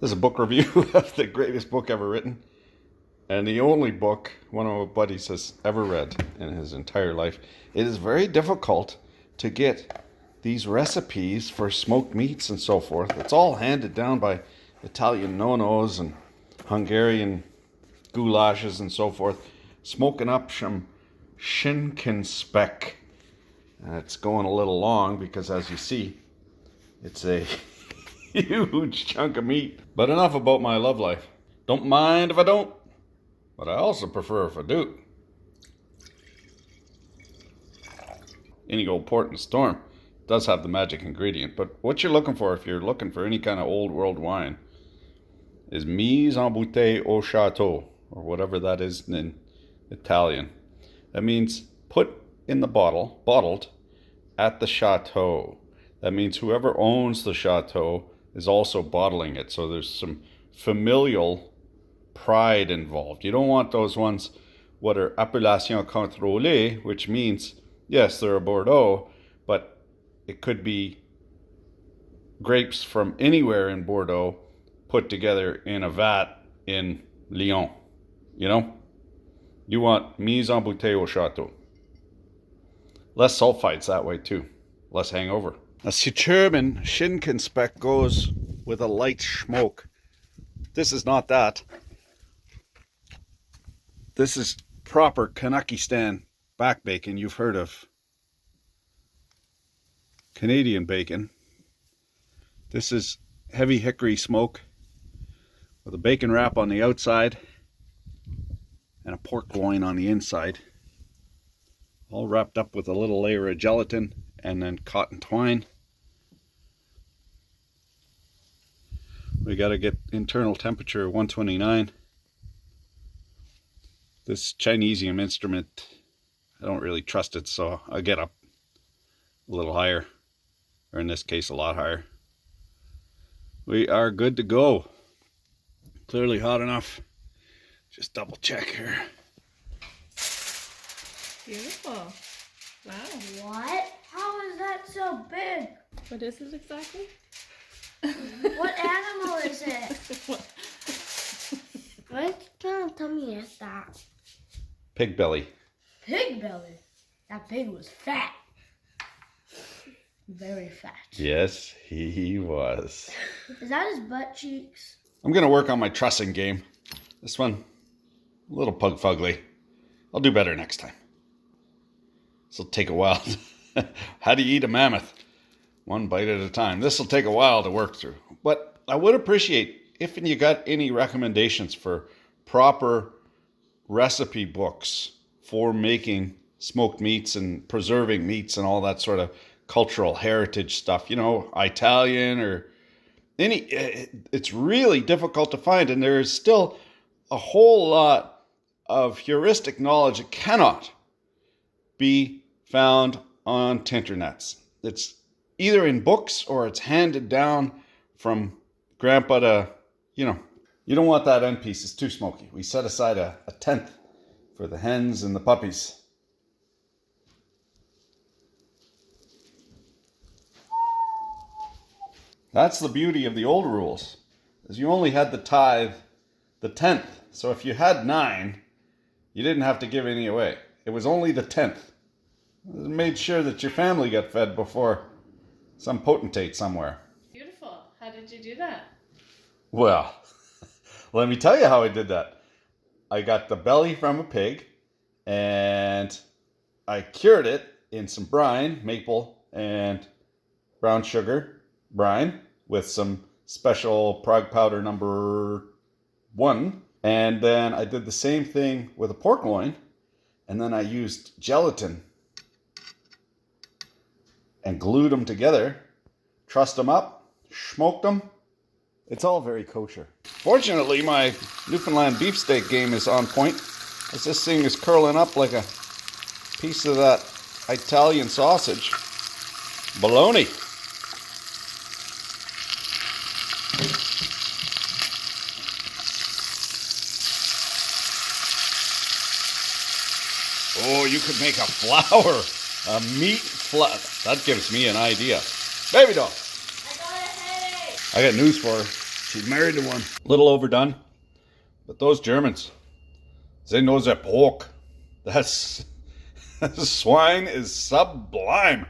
This is a book review of the greatest book ever written, and the only book one of my buddies has ever read in his entire life. It is very difficult to get these recipes for smoked meats and so forth. It's all handed down by Italian nonos and Hungarian goulashes and so forth. Smoking up some Schinkenspek. It's going a little long because, as you see, it's a huge chunk of meat. But enough about my love life. Don't mind if I don't, but I also prefer if I do. Any old port in a storm does have the magic ingredient, but what you're looking for if you're looking for any kind of old world wine is mise en bouteille au château, or whatever that is in Italian. That means put in the bottle, bottled at the chateau. That means whoever owns the chateau is also bottling it. So there's some familial pride involved. You don't want those ones what are appellation contrôlée, which means, yes, they're a Bordeaux, but it could be grapes from anywhere in Bordeaux put together in a vat in Lyon. You know? You want mise en bouteille au château. Less sulfites that way too. Less hangover. A German Schinkenspek goes with a light smoke. This is not that. This is proper Kanakistan back bacon you've heard of. Canadian bacon. This is heavy hickory smoke with a bacon wrap on the outside and a pork loin on the inside. All wrapped up with a little layer of gelatin and then cotton twine. We got to get internal temperature 129. This Chinesium instrument, I don't really trust it, so I'll get up a little higher, or in this case a lot higher. We are good to go. Clearly hot enough. Just double check here. Beautiful. Wow. What? How is that so big? What is it exactly? What animal is it? What kind of tummy is that? Pig belly. Pig belly. That pig was fat. Very fat. Yes, he was. Is that his butt cheeks? I'm going to work on my trussing game. This one, a little pug fugly. I'll do better next time. This will take a while. How do you eat a mammoth? One bite at a time. This will take a while to work through. But I would appreciate if you got any recommendations for proper recipe books for making smoked meats and preserving meats and all that sort of cultural heritage stuff. You know, Italian or any. It's really difficult to find, and there is still a whole lot of heuristic knowledge that cannot be found on tinternets. It's either in books or it's handed down from grandpa to, you know. You don't want that end piece, it's too smoky. We set aside a tenth for the hens and the puppies. That's the beauty of the old rules, is you only had the tithe the tenth. So if you had 9, you didn't have to give any away. It was only the 10th. It made sure that your family got fed before some potentate somewhere. Beautiful. How did you do that? Well, let me tell you how I did that. I got the belly from a pig and I cured it in some brine, maple and brown sugar brine with some special Prague powder number 1. And then I did the same thing with a pork loin, and then I used gelatin and glued them together, trussed them up, smoked them. It's all very kosher. Fortunately, my Newfoundland beefsteak game is on point, as this thing is curling up like a piece of that Italian sausage. Bologna. Oh, you could make a flour, a meat flour. That gives me an idea. Baby doll. I got a headache. I got news for her. She's married to one. Little overdone. But those Germans, they know their pork. That swine is sublime.